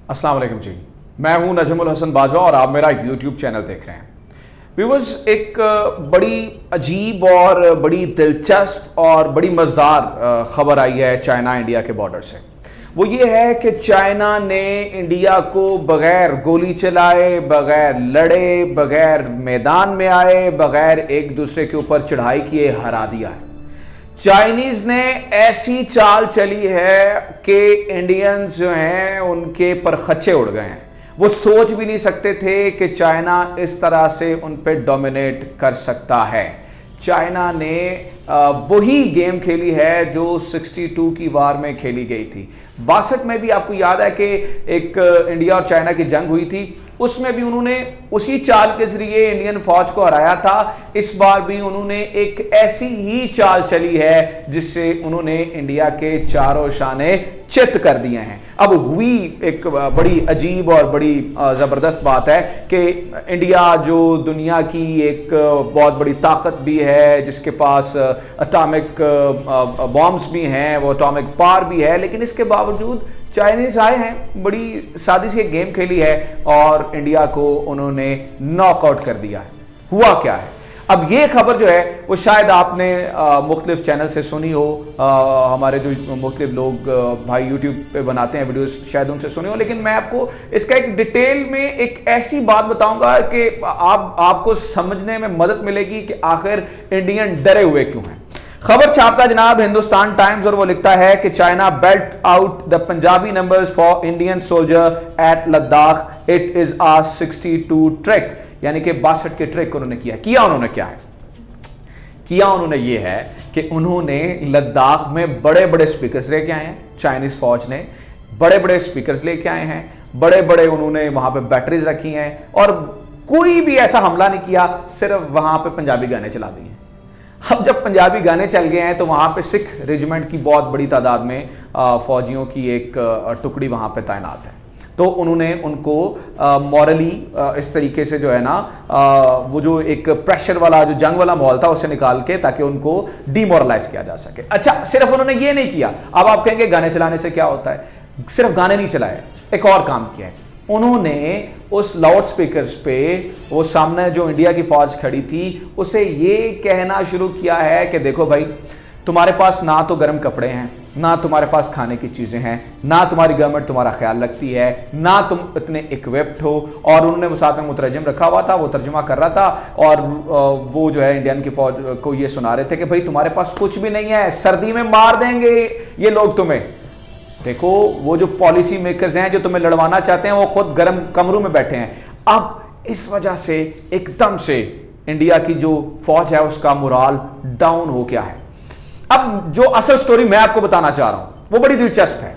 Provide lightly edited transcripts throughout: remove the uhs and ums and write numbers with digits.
अस्सलाम वालेकुम जी, मैं हूं नजमुल हसन बाजवा और आप मेरा यूट्यूब चैनल देख रहे हैं। व्यूअर्स, एक बड़ी अजीब और बड़ी दिलचस्प और बड़ी मज़ेदार खबर आई है चाइना इंडिया के बॉर्डर से। वो ये है कि चाइना ने इंडिया को बगैर गोली चलाए, बगैर लड़े, बगैर मैदान में आए, बगैर एक दूसरे के ऊपर चढ़ाई किए हरा दिया है। चाइनीज ने ऐसी चाल चली है कि इंडियंस जो हैं उनके परखच्चे उड़ गए हैं। वो सोच भी नहीं सकते थे कि चाइना इस तरह से उन पर डोमिनेट कर सकता है। चाइना ने वही गेम खेली है जो 62 की वार में खेली गई थी। 62 में भी आपको याद है कि एक इंडिया और चाइना की जंग हुई थी, उसमें भी उन्होंने उसी चाल के जरिए इंडियन फौज को हराया था। इस बार भी उन्होंने एक ऐसी ही चाल चली है जिससे उन्होंने इंडिया के चारों शाने चित कर दिए हैं। अब हुई एक बड़ी अजीब और बड़ी ज़बरदस्त बात है कि इंडिया जो दुनिया की एक बहुत बड़ी ताकत भी है, जिसके पास एटॉमिक बॉम्ब्स भी हैं, वो एटॉमिक पावर भी है, लेकिन इसके बावजूद चाइनीज आए हैं, बड़ी सादी सी एक गेम खेली है और इंडिया को उन्होंने नॉकआउट कर दिया है। हुआ क्या है? अब ये खबर जो है वो शायद आपने मुख्तलिफ चैनल से सुनी हो, हमारे जो मुख्तलिफ लोग भाई यूट्यूब पे बनाते हैं वीडियोस, शायद उनसे सुनी हो, लेकिन मैं आपको इसका एक डिटेल में एक ऐसी बात बताऊंगा कि आपको समझने में मदद मिलेगी कि आखिर इंडियन डरे हुए क्यों हैं। खबर छापता जनाब हिंदुस्तान टाइम्स और वो लिखता है कि China belt out the Punjabi numbers for Indian soldier at Ladakh, it is a 62 trick, यानी कि 62 के ट्रिक उन्होंने किया। उन्होंने क्या है किया? उन्होंने ये है कि उन्होंने लद्दाख में बड़े बड़े स्पीकर्स लेके आए हैं। चाइनीज फौज ने बड़े बड़े स्पीकर्स लेके आए हैं, बड़े बड़े उन्होंने वहां पे बैटरीज रखी हैं और कोई भी ऐसा हमला नहीं किया, सिर्फ वहां पे पंजाबी गाने चला दिए। अब जब पंजाबी गाने चल गए हैं तो वहां पे सिख रेजिमेंट की बहुत बड़ी तादाद में फौजियों की एक टुकड़ी वहां पे तैनात है, तो उन्होंने उनको मॉरली इस तरीके से जो है ना वो जो एक प्रेशर वाला जो जंग वाला माहौल था उससे निकाल के, ताकि उनको डिमोरलाइज किया जा सके। अच्छा, सिर्फ उन्होंने ये नहीं किया। अब आप कहेंगे गाने चलाने से क्या होता है? सिर्फ गाने नहीं चलाए, एक और काम किया है उन्होंने। उस लाउड स्पीकर्स पे वो सामने जो इंडिया की फौज खड़ी थी उसे ये कहना शुरू किया है कि देखो भाई, तुम्हारे पास ना तो गर्म कपड़े हैं, ना तुम्हारे पास खाने की चीजें हैं, ना तुम्हारी गवर्नमेंट तुम्हारा ख्याल रखती है, ना तुम इतने इक्विप्ड हो। और उन्होंने वो साथ में मुतरजम रखा हुआ था, वो तर्जुमा कर रहा था और वो जो है इंडियन की फौज को ये सुना रहे थे कि भाई तुम्हारे पास कुछ भी नहीं है, सर्दी में मार देंगे ये लोग तुम्हें। देखो, वो जो पॉलिसी मेकर्स हैं जो तुम्हें लड़वाना चाहते हैं वो खुद गर्म कमरों में बैठे हैं। अब इस वजह से एकदम से इंडिया की जो फौज है उसका मोराल डाउन हो गया है। अब जो असल स्टोरी मैं आपको बताना चाह रहा हूं वो बड़ी दिलचस्प है,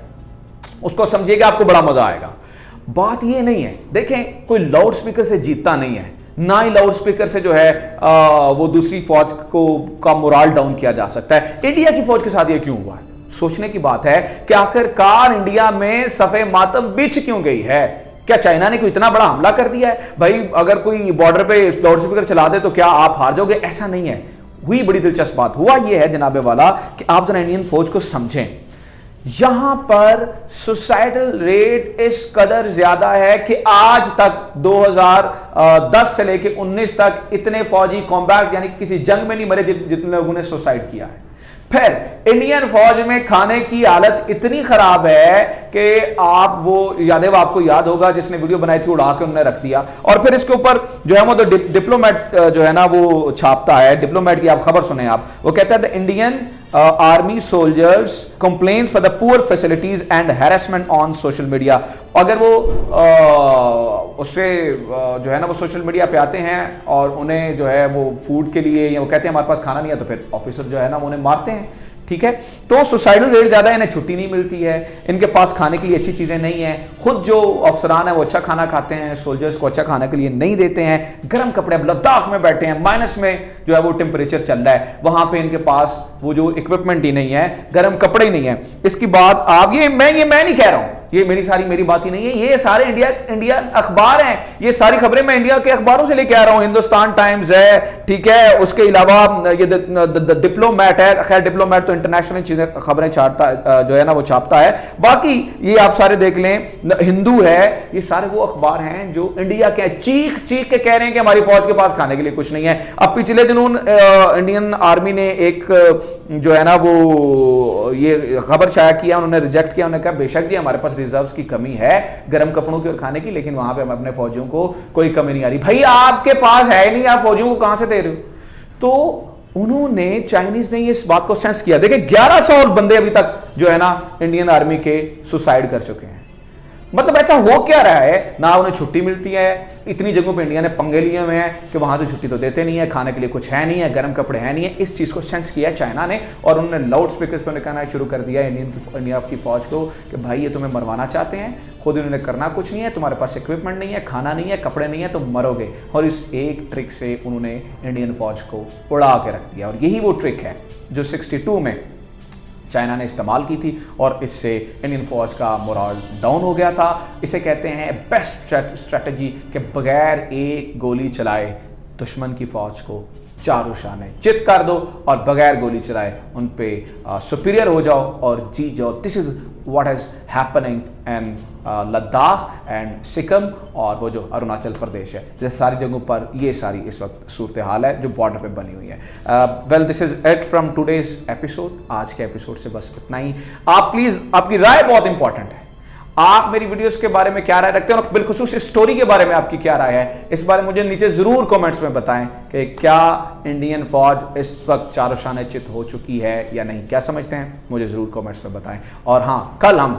उसको समझिएगा, आपको बड़ा मजा आएगा। बात ये नहीं है, देखें, कोई लाउड स्पीकर से जीतता नहीं है, ना ही लाउड स्पीकर से जो है वो दूसरी फौज को का मोराल डाउन किया जा सकता है। इंडिया की फौज के साथ ये क्यों हुआ है? सोचने की बात है कि आखिरकार इंडिया में सफे मातम बिछ क्यों गई है? क्या चाइना ने कोई इतना बड़ा हमला कर दिया है? भाई अगर कोई बॉर्डर पे लाउड स्पीकर चला दे तो क्या आप हार जाओगे? ऐसा नहीं है। हुई बड़ी दिलचस्प बात। हुआ यह है जनाबे वाला कि आप जरा इंडियन फौज को समझें। यहां पर सुसाइडल रेट इस कदर ज्यादा है कि आज तक 2010 से लेकर 19 तक इतने फौजी कॉम्बैट यानी किसी जंग में नहीं मरे जितने लोगों ने सुसाइड किया है। फिर इंडियन फौज में खाने की हालत इतनी खराब है कि आप वो यादेव आपको याद होगा जिसने वीडियो बनाई थी, उड़ा के उन्होंने रख दिया। और फिर इसके ऊपर जो है वो तो डिप्लोमेट जो है ना वो छापता है। डिप्लोमेट की आप खबर सुने, आप वो कहता है the Indian army soldiers complains for the poor facilities and harassment on social media. अगर वो उससे जो है ना वो सोशल मीडिया पे आते हैं और उन्हें जो है वो फूड के लिए या वो कहते हैं हमारे पास खाना नहीं है, तो फिर ऑफिसर जो है ना वो उन्हें मारते हैं। ठीक है, तो सुसाइडल रेट ज्यादा है, इन्हें छुट्टी नहीं मिलती है, इनके पास खाने के लिए अच्छी चीजें नहीं है, खुद जो अफसरान है वो अच्छा खाना खाते हैं, सोल्जर्स को अच्छा खाने के लिए नहीं देते हैं, गर्म कपड़े, अब लद्दाख में बैठे हैं, माइनस में जो है वो टेम्परेचर चल रहा है, वहां पे इनके पास वो जो इक्विपमेंट ही नहीं है, गर्म कपड़े ही नहीं है। इसकी बात आप ये मैं नहीं कह रहा हूं, ये मेरी बात ही नहीं है, ये सारे इंडिया अखबार हैं, ये सारी खबरें मैं इंडिया के अखबारों से लेके आ रहा हूं। हिंदुस्तान टाइम्स है, ठीक है, उसके अलावा ये डिप्लोमैट है, खैर डिप्लोमैट तो इंटरनेशनल चीजें खबरें छापता जो है ना वो छापता है, बाकी ये आप सारे देख लें, हिंदू है, ये सारे वो अखबार हैं जो इंडिया के चीख चीख के कह रहे हैं कि हमारी फौज के पास खाने के लिए कुछ नहीं है। अब पिछले दिनों इंडियन आर्मी ने एक जो है ना वो ये खबर शाया किया, उन्होंने रिजेक्ट किया, उन्होंने कहा बेशक जी हमारे पास रिजर्व्स की कमी है गर्म कपड़ों की और खाने की, लेकिन वहां पे हम अपने फौजियों को कोई कमी नहीं आ रही। भाई आपके पास है नहीं, आप फौजियों को कहां से दे रहे हो? तो उन्होंने चाइनीज ने इस बात को सेंस किया। देखिए 1100 बंदे अभी तक जो है ना इंडियन आर्मी के सुसाइड कर चुके हैं। मतलब ऐसा हो क्या रहा है, ना उन्हें छुट्टी मिलती है, इतनी जगहों पे इंडिया ने पंगे लिए हुए हैं कि वहां से छुट्टी तो देते नहीं है, खाने के लिए कुछ है नहीं है, गर्म कपड़े हैं नहीं है। इस चीज को सेंस किया चाइना ने और उन्होंने लाउड स्पीकर्स पर कहना शुरू कर दिया इंडिया की फौज को कि भाई ये तुम्हें मरवाना चाहते हैं, खुद इन्होंने करना कुछ नहीं है, तुम्हारे पास इक्विपमेंट नहीं है, खाना नहीं है, कपड़े नहीं है, तुम मरोगे। और इस एक ट्रिक से उन्होंने इंडियन फौज को उड़ा के रख दिया। और यही वो ट्रिक है जो 62 में चाइना ने इस्तेमाल की थी और इससे इंडियन फौज का मोरल डाउन हो गया था। इसे कहते हैं बेस्ट स्ट्रेटजी कि बगैर एक गोली चलाए दुश्मन की फौज को चारों शाने चित कर दो और बगैर गोली चलाए उन पे सुपीरियर हो जाओ और जीत जाओ। This is what is happening in Ladakh and Sikkim और वो जो अरुणाचल प्रदेश है, जैसे सारी जगहों पर ये सारी इस वक्त सूरत हाल है जो बॉर्डर पे बनी हुई है। Well this is it from today's episode. आज के एपिसोड से बस इतना ही। आप प्लीज, आपकी राय बहुत इंपॉर्टेंट है, आप मेरी वीडियोस के बारे में क्या राय रखते हैं और बिलखुसूस इस स्टोरी के बारे में आपकी क्या राय है, इस बारे में मुझे नीचे जरूर कमेंट्स में बताएं कि क्या इंडियन फौज इस वक्त चारों शाने चित हो चुकी है या नहीं। क्या समझते हैं मुझे जरूर कमेंट्स में बताएं। और हाँ, कल हम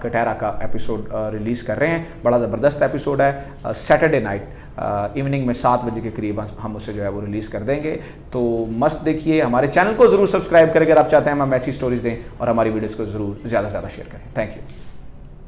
कटहरा का एपिसोड रिलीज कर रहे हैं, बड़ा ज़बरदस्त एपिसोड है। सैटरडे नाइट इवनिंग में 7 बजे के करीब हम उसे जो है वो रिलीज़ कर देंगे, तो मस्त देखिए। हमारे चैनल को जरूर सब्सक्राइब करें अगर आप चाहते हैं हम ऐसी स्टोरीज दें और हमारी वीडियोज़ को जरूर ज़्यादा से ज़्यादा शेयर करें। Thank you.